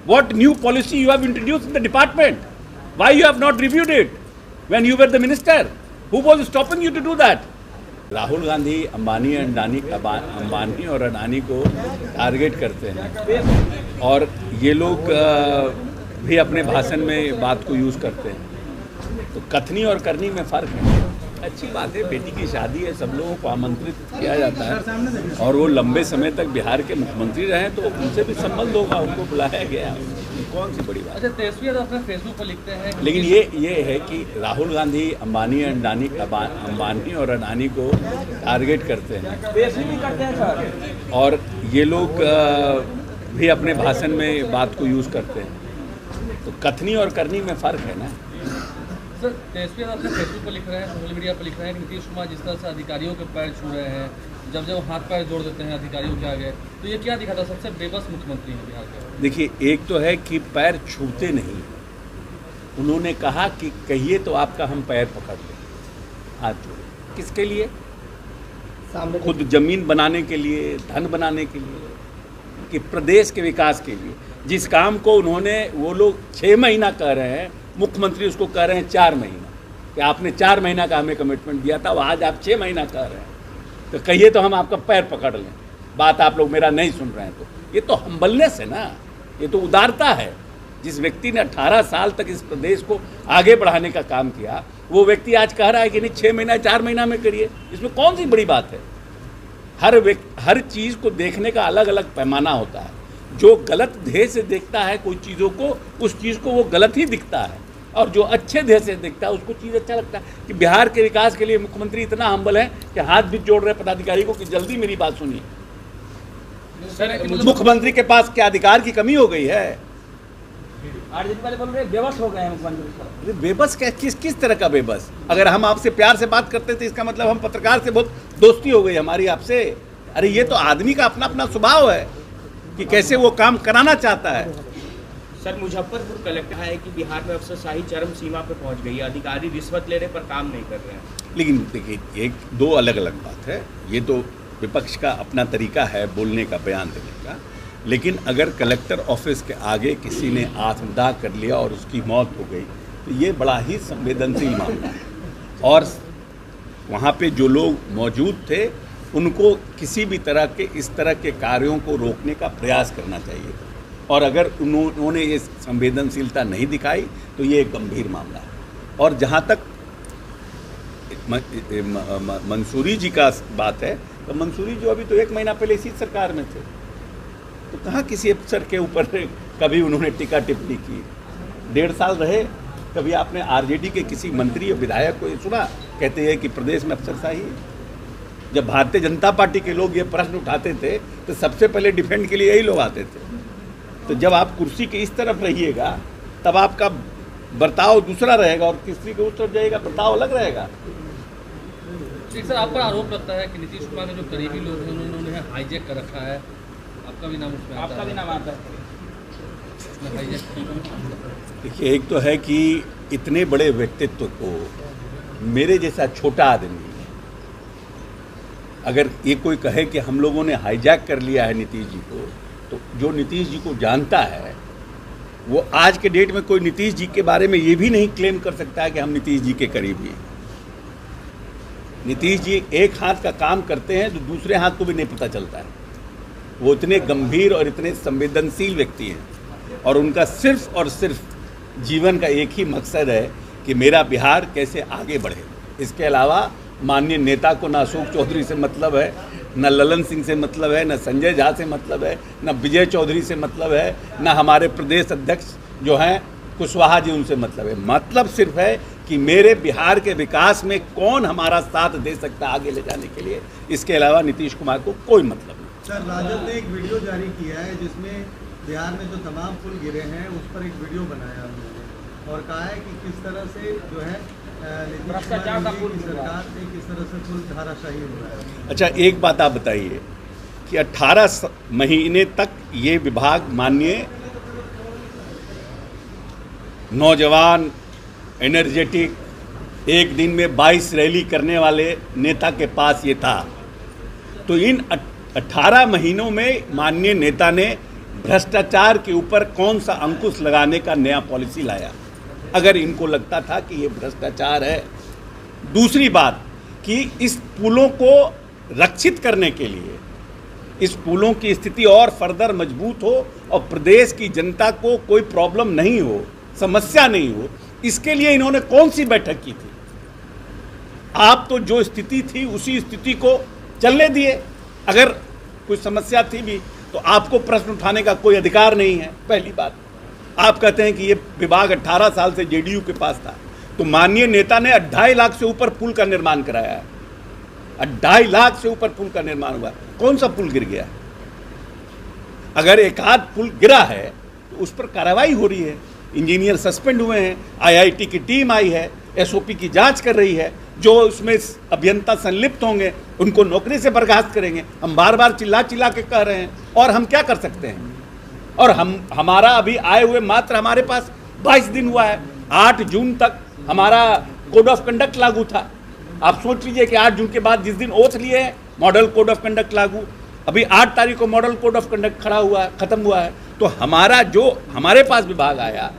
What new policy you have introduced in the department? Why you have not reviewed it when you were the minister? Who was stopping you to do that? Rahul Gandhi Ambani और अडानी को target करते हैं और ये लोग भी अपने भाषण में बात को यूज़ करते हैं। तो कथनी और करनी में फ़र्क है। अच्छी बात है, बेटी की शादी है, सब लोगों को आमंत्रित किया जाता है और वो लंबे समय तक बिहार के मुख्यमंत्री रहे तो उनसे भी संबंध होगा, उनको बुलाया गया, कौन सी बड़ी बात। अच्छा, तेजस्वी यादव अपने फेसबुक पर लिखते हैं, लेकिन ये है कि राहुल गांधी अंबानी और अडानी को टारगेट करते हैं और ये लोग भी अपने भाषण में बात को यूज़ करते हैं। तो कथनी और करनी में फ़र्क है ना। सर, तेजस्वी यादव अपने फेसबुक पर लिख रहे हैं, सोशल मीडिया पर लिख रहे हैं कि नीतीश कुमार जिस तरह से अधिकारियों के पैर छू रहे हैं, जब हाथ पैर जोड़ देते हैं अधिकारियों के आगे, तो ये क्या दिखाता है? सबसे बेबस मुख्यमंत्री हैं बिहार के। देखिए, एक तो है कि पैर छूते नहीं, उन्होंने कहा कि कहिए तो आपका हम पैर पकड़ लें, हाथ जोड़े। किसके लिए? खुद जमीन बनाने के लिए, धन बनाने के लिए, कि प्रदेश के विकास के लिए। जिस काम को वो लोग 6 महीना कह रहे हैं, मुख्यमंत्री उसको कह रहे हैं 4 महीना, कि आपने 4 महीना का हमें कमिटमेंट दिया था, वो आज आप 6 महीना कह रहे हैं। तो कहिए तो हम आपका पैर पकड़ लें, बात आप लोग मेरा नहीं सुन रहे हैं। तो ये तो हम्बलनेस है ना, ये तो उदारता है। जिस व्यक्ति ने 18 साल तक इस प्रदेश को आगे बढ़ाने का काम किया, वो व्यक्ति आज कह रहा है कि नहीं 6 महीना 4 महीना में करिए, इसमें कौन सी बड़ी बात है। हर चीज़ को देखने का अलग अलग पैमाना होता है। जो गलत ध्येय से देखता है कोई चीज़ों को, उस चीज़ को वो गलत ही दिखता है, और जो अच्छे ध्येय से देखता है उसको चीज़ अच्छा लगता है। कि बिहार के विकास के लिए मुख्यमंत्री इतना हम्बल है कि हाथ भी जोड़ रहे पदाधिकारी को कि जल्दी मेरी बात सुनिए। मुख्यमंत्री के पास क्या अधिकार की कमी हो गई है? आरजेडी वाले बोल रहे हैं बेबस हो गए हैं मुख्यमंत्री। बेबस क्या? किस तरह का बेबस? अगर हम आपसे प्यार से बात करते थे, इसका मतलब हम पत्रकार से बहुत दोस्ती हो गई हमारी आपसे। अरे ये तो आदमी का अपना अपना स्वभाव है कि कैसे वो काम कराना चाहता है। सर, मुजफ्फरपुर कलेक्टर है कि बिहार में अफसरशाही चरम सीमा पर पहुंच गई है, अधिकारी रिश्वत ले रहे पर काम नहीं कर रहे हैं। लेकिन देखिए, एक दो अलग अलग बात है। ये तो विपक्ष का अपना तरीका है बोलने का, बयान देने का। लेकिन अगर कलेक्टर ऑफिस के आगे किसी ने आत्मदाह कर लिया और उसकी मौत हो गई, तो ये बड़ा ही संवेदनशील मामला है और वहाँ पे जो लोग मौजूद थे उनको किसी भी तरह के इस तरह के कार्यों को रोकने का प्रयास करना चाहिए। और अगर उन्होंने ये संवेदनशीलता नहीं दिखाई तो ये एक गंभीर मामला है। और जहाँ तक मंसूरी जी का बात है, तो मंसूरी जो अभी तो 1 महीना पहले इसी सरकार में थे, तो कहाँ किसी अफसर के ऊपर कभी उन्होंने टीका टिप्पणी की? 1.5 साल रहे, कभी आपने आरजेडी के किसी मंत्री या विधायक को ये सुना कहते हैं कि प्रदेश में अफसरशाही है? जब भारतीय जनता पार्टी के लोग ये प्रश्न उठाते थे तो सबसे पहले डिफेंड के लिए यही लोग आते थे। तो जब आप कुर्सी के इस तरफ रहिएगा तब आपका बर्ताव दूसरा रहेगा और किसी के उस तरफ जाएगा बर्ताव अलग रहेगा। ठीक सर, आप पर आरोप लगता है कि नीतीश कुमार के जो करीबी लोग हैं उन्होंने हाईजैक कर रखा है, आपका भी नाम उसमें आपका भी नाम आता है। देखिए, एक तो है कि इतने बड़े व्यक्तित्व को मेरे जैसा छोटा आदमी अगर ये कोई कहे कि हम लोगों ने हाईजैक कर लिया है नीतीश जी को, तो जो नीतीश जी को जानता है वो आज के डेट में कोई नीतीश जी के बारे में ये भी नहीं क्लेम कर सकता है कि हम नीतीश जी के करीबी हैं। नीतीश जी एक हाथ का काम करते हैं तो दूसरे हाथ को भी नहीं पता चलता है। वो इतने गंभीर और इतने संवेदनशील व्यक्ति हैं और उनका सिर्फ और सिर्फ जीवन का एक ही मकसद है कि मेरा बिहार कैसे आगे बढ़े। इसके अलावा माननीय नेता को ना अशोक चौधरी से मतलब है, न ललन सिंह से मतलब है, न संजय झा से मतलब है, न विजय चौधरी से मतलब है, न हमारे प्रदेश अध्यक्ष जो हैं कुशवाहा जी उनसे मतलब है। मतलब सिर्फ है कि मेरे बिहार के विकास में कौन हमारा साथ दे सकता है आगे ले जाने के लिए। इसके अलावा नीतीश कुमार को कोई मतलब नहीं। सर, राजद ने एक वीडियो जारी किया है जिसमें बिहार में जो तमाम पुल गिरे हैं उस पर एक वीडियो बनाया उन्होंने और कहा है कि किस तरह से जो है भ्रष्टाचार का पुल सरकार से किस तरह से पुल धाराशाही हो रहा है। अच्छा, एक बात आप बताइए कि 18 महीने तक ये विभाग माननीय नौजवान एनर्जेटिक एक दिन में 22 रैली करने वाले नेता के पास ये था, तो इन 18 महीनों में माननीय नेता ने भ्रष्टाचार के ऊपर कौन सा अंकुश लगाने का नया पॉलिसी लाया, अगर इनको लगता था कि ये भ्रष्टाचार है। दूसरी बात कि इस पुलों को रक्षित करने के लिए, इस पुलों की स्थिति और फर्दर मजबूत हो और प्रदेश की जनता को कोई प्रॉब्लम नहीं हो, समस्या नहीं हो, इसके लिए इन्होंने कौन सी बैठक की थी? आप तो जो स्थिति थी उसी स्थिति को चलने दिए। अगर कोई समस्या थी भी तो आपको प्रश्न उठाने का कोई अधिकार नहीं है। पहली बात, आप कहते हैं कि ये विभाग 18 साल से जेडीयू के पास था, तो माननीय नेता ने 2.5 लाख से ऊपर पुल का निर्माण कराया है। 2.5 लाख से ऊपर पुल का निर्माण हुआ। कौन सा पुल गिर गया? अगर एक आध पुल गिरा है तो उस पर कार्रवाई हो रही है, इंजीनियर सस्पेंड हुए हैं, आईआईटी की टीम आई है, एसओपी की जांच कर रही है, जो उसमें अभियंता संलिप्त होंगे उनको नौकरी से बर्खास्त करेंगे। हम बार बार चिल्ला चिल्ला के कह रहे हैं, और हम क्या कर सकते हैं? और हमारा अभी आए हुए मात्र हमारे पास 22 दिन हुआ है। 8 जून तक हमारा कोड ऑफ कंडक्ट लागू था। आप सोच लीजिए कि 8 जून के बाद जिस दिन ओथ लिए हैं, मॉडल कोड ऑफ कंडक्ट लागू। अभी 8 तारीख को मॉडल कोड ऑफ कंडक्ट खत्म हुआ है। तो हमारा जो हमारे पास विभाग आया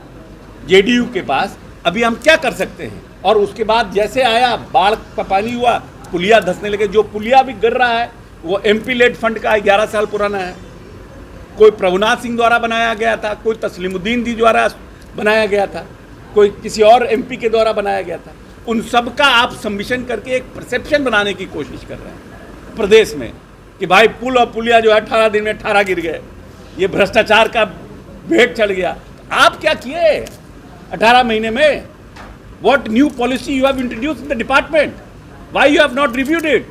जेडीयू के पास, अभी हम क्या कर सकते हैं? और उसके बाद जैसे आया, बाढ़ का पानी हुआ, पुलिया धंसने लगे। जो पुलिया भी गिर रहा है वो एमपी लेड फंड का 11 साल पुराना है। कोई प्रभुनाथ सिंह द्वारा बनाया गया था, कोई तस्लीमुद्दीन जी द्वारा बनाया गया था, कोई किसी और एमपी के द्वारा बनाया गया था। उन सब का आप सबमिशन करके एक परसेप्शन बनाने की कोशिश कर रहे हैं प्रदेश में कि भाई पुल और पुलिया जो है 18 दिन में 18 गिर गए, ये भ्रष्टाचार का भेंट चढ़ गया। आप क्या किए 18 महीने में? What new policy you have introduced in the department? Why you have not reviewed it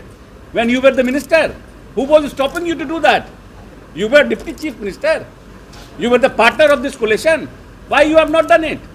when you were the minister? Who was stopping you to do that? You were deputy chief minister. You were the partner of this coalition. Why you have not done it?